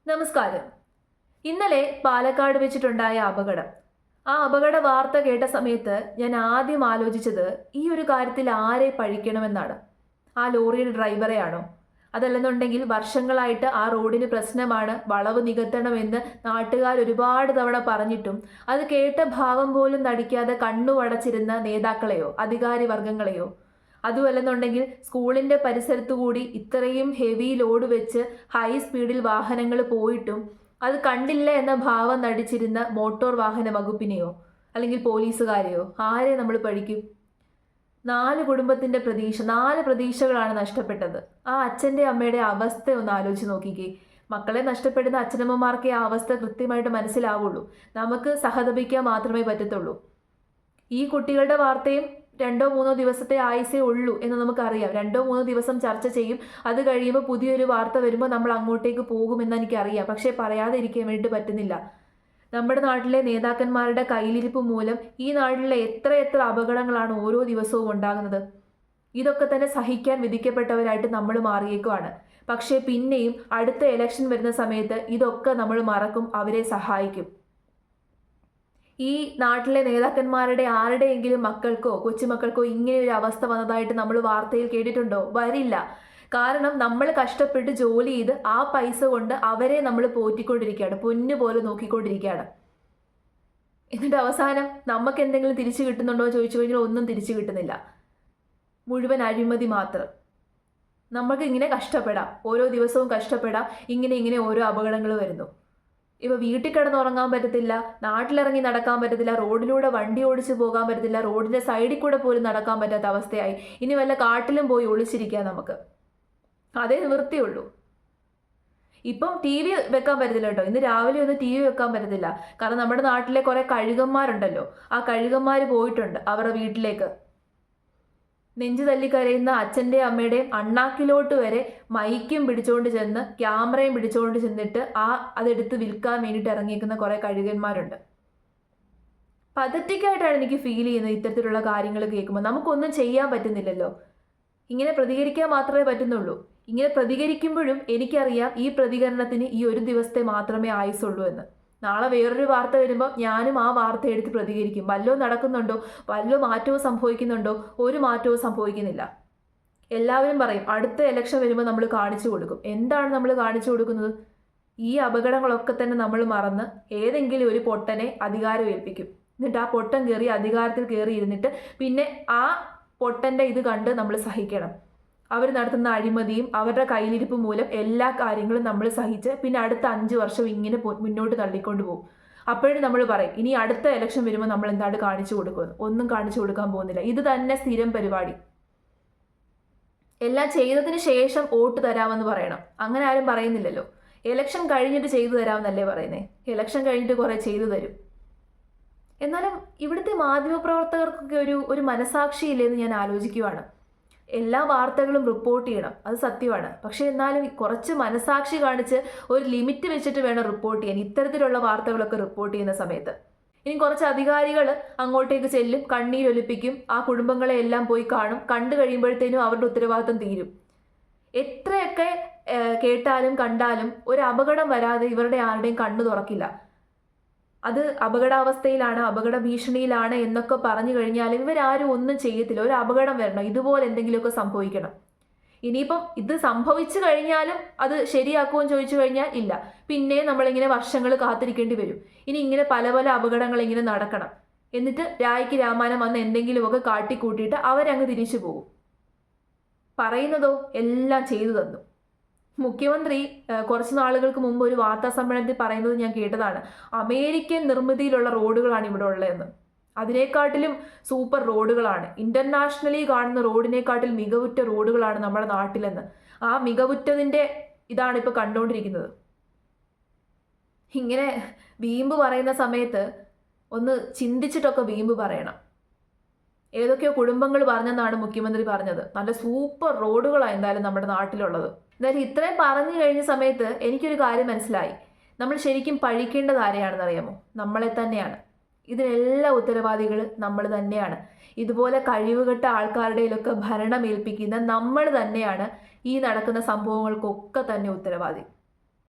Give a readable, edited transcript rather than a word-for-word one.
നമസ്കാരം. ഇന്നലെ പാലക്കാട് വെച്ചിട്ടുണ്ടായ അപകടം. ആ അപകട വാർത്ത കേട്ട സമയത്ത് ഞാൻ ആദ്യം ആലോചിച്ചത് ഈ ഒരു കാര്യത്തിൽ ആരെ പഴിക്കണമെന്നാണ്. ആ ലോറിയുടെ ഡ്രൈവറെയാണോ? അതല്ലെന്നുണ്ടെങ്കിൽ വർഷങ്ങളായിട്ട് ആ റോഡിന് പ്രശ്നമാണ്, വളവ് നികത്തണമെന്ന് നാട്ടുകാർ ഒരുപാട് തവണ പറഞ്ഞിട്ടും അത് കേട്ട ഭാവം പോലും നടിക്കാതെ കണ്ണുവടച്ചിരുന്ന നേതാക്കളെയോ അധികാരി വർഗങ്ങളെയോ? അതുമല്ലെന്നുണ്ടെങ്കിൽ സ്കൂളിൻ്റെ പരിസരത്തുകൂടി ഇത്രയും ഹെവി ലോഡ് വെച്ച് ഹൈ സ്പീഡിൽ വാഹനങ്ങൾ പോയിട്ടും അത് കണ്ടില്ല എന്ന ഭാവം നടിച്ചിരുന്ന മോട്ടോർ വാഹന വകുപ്പിനെയോ അല്ലെങ്കിൽ പോലീസുകാരെയോ ആരെ നമ്മൾ പഠിക്കും? 4 കുടുംബത്തിൻ്റെ പ്രതീക്ഷ, 4 പ്രതീക്ഷകളാണ് നഷ്ടപ്പെട്ടത്. ആ അച്ഛൻ്റെ അമ്മയുടെ അവസ്ഥ ഒന്ന് ആലോചിച്ച് നോക്കിക്കേ. മക്കളെ നഷ്ടപ്പെടുന്ന അച്ഛനമ്മമാർക്കേ ആ അവസ്ഥ കൃത്യമായിട്ട് മനസ്സിലാവുള്ളൂ. നമുക്ക് സഹതപിക്കാൻ മാത്രമേ പറ്റത്തുള്ളൂ. ഈ കുട്ടികളുടെ വാർത്തയും 2-3 ദിവസത്തെ ആയുസേ ഉള്ളൂ എന്ന് നമുക്കറിയാം. 2-3 ദിവസം ചർച്ച ചെയ്യും. അത് കഴിയുമ്പോൾ പുതിയൊരു വാർത്ത വരുമ്പോൾ നമ്മൾ അങ്ങോട്ടേക്ക് പോകുമെന്ന് എനിക്കറിയാം. പക്ഷേ പറയാതെ ഇരിക്കാൻ വേണ്ടി പറ്റുന്നില്ല. നമ്മുടെ നാട്ടിലെ നേതാക്കന്മാരുടെ കയ്യിലിരിപ്പ് മൂലം ഈ നാട്ടിലെ എത്ര അപകടങ്ങളാണ് ഓരോ ദിവസവും ഉണ്ടാകുന്നത്. ഇതൊക്കെ തന്നെ സഹിക്കാൻ വിധിക്കപ്പെട്ടവരായിട്ട് നമ്മൾ മാറിയേക്കുവാണ്. പക്ഷേ പിന്നെയും അടുത്ത ഇലക്ഷൻ വരുന്ന സമയത്ത് ഇതൊക്കെ നമ്മൾ മറക്കും, അവരെ സഹായിക്കും. ഈ നാട്ടിലെ നേതാക്കന്മാരുടെ ആരുടെയെങ്കിലും മക്കൾക്കോ കൊച്ചുമക്കൾക്കോ ഇങ്ങനെ ഒരു അവസ്ഥ വന്നതായിട്ട് നമ്മൾ വാർത്തയിൽ കേട്ടിട്ടുണ്ടോ? വരില്ല. കാരണം നമ്മൾ കഷ്ടപ്പെട്ട് ജോലി ചെയ്ത് ആ പൈസ കൊണ്ട് അവരെ നമ്മൾ പോറ്റിക്കൊണ്ടിരിക്കുകയാണ്, പൊന്നു പോലെ നോക്കിക്കൊണ്ടിരിക്കുകയാണ്. എന്നിട്ട് അവസാനം നമുക്ക് എന്തെങ്കിലും തിരിച്ചു കിട്ടുന്നുണ്ടോ ചോദിച്ചു കഴിഞ്ഞാൽ ഒന്നും തിരിച്ചു കിട്ടുന്നില്ല. മുഴുവൻ അഴിമതി മാത്രം. നമുക്ക് ഇങ്ങനെ കഷ്ടപ്പെടാം, ഓരോ ദിവസവും കഷ്ടപ്പെടാം. ഇങ്ങനെ ഓരോ അപകടങ്ങൾ വരുന്നു. ഇപ്പോൾ വീട്ടിൽ കിടന്നുറങ്ങാൻ പറ്റത്തില്ല, നാട്ടിലിറങ്ങി നടക്കാൻ പറ്റത്തില്ല, റോഡിലൂടെ വണ്ടി ഓടിച്ച് പോകാൻ പറ്റത്തില്ല, റോഡിൻ്റെ സൈഡിൽ കൂടെ പോലും നടക്കാൻ പറ്റാത്ത അവസ്ഥയായി. ഇനി വല്ല കാട്ടിലും പോയി ഒളിച്ചിരിക്കാം നമുക്ക്. അതേ നിവൃത്തിയുള്ളൂ. ഇപ്പം ടി വി വെക്കാൻ പറ്റത്തില്ല കേട്ടോ. ഇന്ന് രാവിലെ ഒന്നും ടി വി വെക്കാൻ പറ്റത്തില്ല. കാരണം നമ്മുടെ നാട്ടിലെ കുറേ കഴുകന്മാരുണ്ടല്ലോ, ആ കഴുകന്മാർ പോയിട്ടുണ്ട് അവരുടെ വീട്ടിലേക്ക്. നെഞ്ചു തല്ലിക്കരയുന്ന അച്ഛൻ്റെ അമ്മയുടെയും അണ്ണാക്കിലോട്ട് വരെ മൈക്കും പിടിച്ചുകൊണ്ട് ചെന്ന് ക്യാമറയും പിടിച്ചുകൊണ്ട് ചെന്നിട്ട് അതെടുത്ത് വിൽക്കാൻ വേണ്ടിയിട്ട് ഇറങ്ങിയിരിക്കുന്ന കുറേ കഴുകന്മാരുണ്ട്. പതറ്റിക്കായിട്ടാണ് എനിക്ക് ഫീൽ ചെയ്യുന്നത് ഇത്തരത്തിലുള്ള കാര്യങ്ങൾ കേൾക്കുമ്പോൾ. നമുക്കൊന്നും ചെയ്യാൻ പറ്റുന്നില്ലല്ലോ. ഇങ്ങനെ പ്രതികരിക്കാൻ മാത്രമേ പറ്റുന്നുള്ളൂ. ഇങ്ങനെ പ്രതികരിക്കുമ്പോഴും എനിക്കറിയാം ഈ പ്രതികരണത്തിന് ഈ ഒരു ദിവസത്തെ മാത്രമേ ആയുസുള്ളൂ എന്ന്. നാളെ വേറൊരു വാർത്ത വരുമ്പോൾ ഞാനും ആ വാർത്ത എടുത്ത് പ്രതികരിക്കും. വല്ലതും നടക്കുന്നുണ്ടോ, വല്ല മാറ്റവും സംഭവിക്കുന്നുണ്ടോ? ഒരു മാറ്റവും സംഭവിക്കുന്നില്ല. എല്ലാവരും പറയും അടുത്ത ഇലക്ഷൻ വരുമ്പോൾ നമ്മൾ കാണിച്ചു കൊടുക്കും. എന്താണ് നമ്മൾ കാണിച്ചു കൊടുക്കുന്നത്? ഈ അപകടങ്ങളൊക്കെ തന്നെ നമ്മൾ മറന്ന് ഏതെങ്കിലും ഒരു പൊട്ടനെ അധികാരം ഏൽപ്പിക്കും. എന്നിട്ട് ആ പൊട്ടൻ കയറി അധികാരത്തിൽ കയറി ഇരുന്നിട്ട് പിന്നെ ആ പൊട്ടൻ്റെ ഇത് കണ്ട് നമ്മൾ സഹിക്കണം. അവർ നടത്തുന്ന അഴിമതിയും അവരുടെ കയ്യിലിരിപ്പ് മൂലം എല്ലാ കാര്യങ്ങളും നമ്മൾ സഹിച്ച് പിന്നെ അടുത്ത 5 വർഷം ഇങ്ങനെ മുന്നോട്ട് തള്ളിക്കൊണ്ട് പോകും. അപ്പോഴും നമ്മൾ പറയും ഇനി അടുത്ത ഇലക്ഷൻ വരുമ്പോൾ നമ്മൾ എന്താണ് കാണിച്ചു കൊടുക്കുമെന്ന്. ഒന്നും കാണിച്ചു കൊടുക്കാൻ പോകുന്നില്ല. ഇത് തന്നെ സ്ഥിരം പരിപാടി. എല്ലാം ചെയ്തതിന് ശേഷം വോട്ട് തരാമെന്ന് പറയണം. അങ്ങനെ ആരും പറയുന്നില്ലല്ലോ. ഇലക്ഷൻ കഴിഞ്ഞിട്ട് ചെയ്തു തരാമെന്നല്ലേ പറയുന്നേ. ഇലക്ഷൻ കഴിഞ്ഞിട്ട് കുറേ ചെയ്തു തരും. എന്നാലും ഇവിടുത്തെ മാധ്യമപ്രവർത്തകർക്കൊക്കെ ഒരു മനസാക്ഷിയില്ലെന്ന് ഞാൻ ആലോചിക്കുവാണ്. എല്ലാ വാർത്തകളും റിപ്പോർട്ട് ചെയ്യണം, അത് സത്യമാണ്. പക്ഷേ എന്നാലും കുറച്ച് മനസാക്ഷി കാണിച്ച് ഒരു ലിമിറ്റ് വെച്ചിട്ട് വേണം റിപ്പോർട്ട് ചെയ്യാൻ, ഇത്തരത്തിലുള്ള വാർത്തകളൊക്കെ റിപ്പോർട്ട് ചെയ്യുന്ന സമയത്ത്. ഇനി കുറച്ച് അധികാരികൾ അങ്ങോട്ടേക്ക് ചെല്ലും, കണ്ണീരൊലിപ്പിക്കും, ആ കുടുംബങ്ങളെ എല്ലാം പോയി കാണും. കണ്ടു കഴിയുമ്പോഴത്തേനും അവരുടെ ഉത്തരവാദിത്തം തീരും. എത്രയൊക്കെ കേട്ടാലും കണ്ടാലും ഒരു അപകടം വരാതെ ഇവരുടെ ആരുടെയും കണ്ണു തുറക്കില്ല. അത് അപകടാവസ്ഥയിലാണ്, അപകട ഭീഷണിയിലാണ് എന്നൊക്കെ പറഞ്ഞു കഴിഞ്ഞാലും ഇവരാരും ഒന്നും ചെയ്യത്തില്ല. ഒരു അപകടം വരണം, ഇതുപോലെ എന്തെങ്കിലുമൊക്കെ സംഭവിക്കണം. ഇനിയിപ്പം ഇത് സംഭവിച്ചു കഴിഞ്ഞാലും അത് ശരിയാക്കുമെന്ന് ചോദിച്ചു കഴിഞ്ഞാൽ ഇല്ല. പിന്നെ നമ്മളിങ്ങനെ വർഷങ്ങൾ കാത്തിരിക്കേണ്ടി വരും. ഇനി ഇങ്ങനെ പല അപകടങ്ങൾ ഇങ്ങനെ നടക്കണം. എന്നിട്ട് രായ്ക്ക് രാമായണം വന്ന് എന്തെങ്കിലുമൊക്കെ കാട്ടിക്കൂട്ടിയിട്ട് അവരങ്ങ് തിരിച്ചു പോകും. പറയുന്നതോ എല്ലാം ചെയ്തു തന്നു. മുഖ്യമന്ത്രി കുറച്ച് നാളുകൾക്ക് മുമ്പ് ഒരു വാർത്താ സമ്മേളനത്തിൽ പറയുന്നത് ഞാൻ കേട്ടതാണ്. അമേരിക്കൻ നിർമ്മിതിയിലുള്ള റോഡുകളാണ് ഇവിടെ ഉള്ളതെന്ന്. അതിനേക്കാട്ടിലും സൂപ്പർ റോഡുകളാണ്, ഇന്റർനാഷണലി കാണുന്ന റോഡിനേക്കാട്ടിൽ മികവുറ്റ റോഡുകളാണ് നമ്മുടെ നാട്ടിലെന്ന്. ആ മികവുറ്റതിൻ്റെ ഇതാണ് ഇപ്പോൾ കണ്ടുകൊണ്ടിരിക്കുന്നത്. ഇങ്ങനെ വീമ്പ് പറയുന്ന സമയത്ത് ഒന്ന് ചിന്തിച്ചിട്ടൊക്കെ വീമ്പ് പറയണം. ഏതൊക്കെയോ കുടുംബങ്ങൾ പറഞ്ഞെന്നാണ് മുഖ്യമന്ത്രി പറഞ്ഞത്. നല്ല സൂപ്പർ റോഡുകളാണ് എന്തായാലും നമ്മുടെ നാട്ടിലുള്ളത്. എന്നാലും ഇത്രയും പറഞ്ഞു കഴിഞ്ഞ സമയത്ത് എനിക്കൊരു കാര്യം മനസ്സിലായി. നമ്മൾ ശരിക്കും പഴിക്കേണ്ടത് ആരെയാണെന്ന് അറിയാമോ? നമ്മളെ തന്നെയാണ്. ഇതിനെല്ലാം ഉത്തരവാദികൾ നമ്മൾ തന്നെയാണ്. ഇതുപോലെ കഴിവുകെട്ട ആൾക്കാരുടെയിലൊക്കെ ഭരണം ഏൽപ്പിക്കുന്ന നമ്മൾ തന്നെയാണ് ഈ നടക്കുന്ന സംഭവങ്ങൾക്കൊക്കെ തന്നെ ഉത്തരവാദി.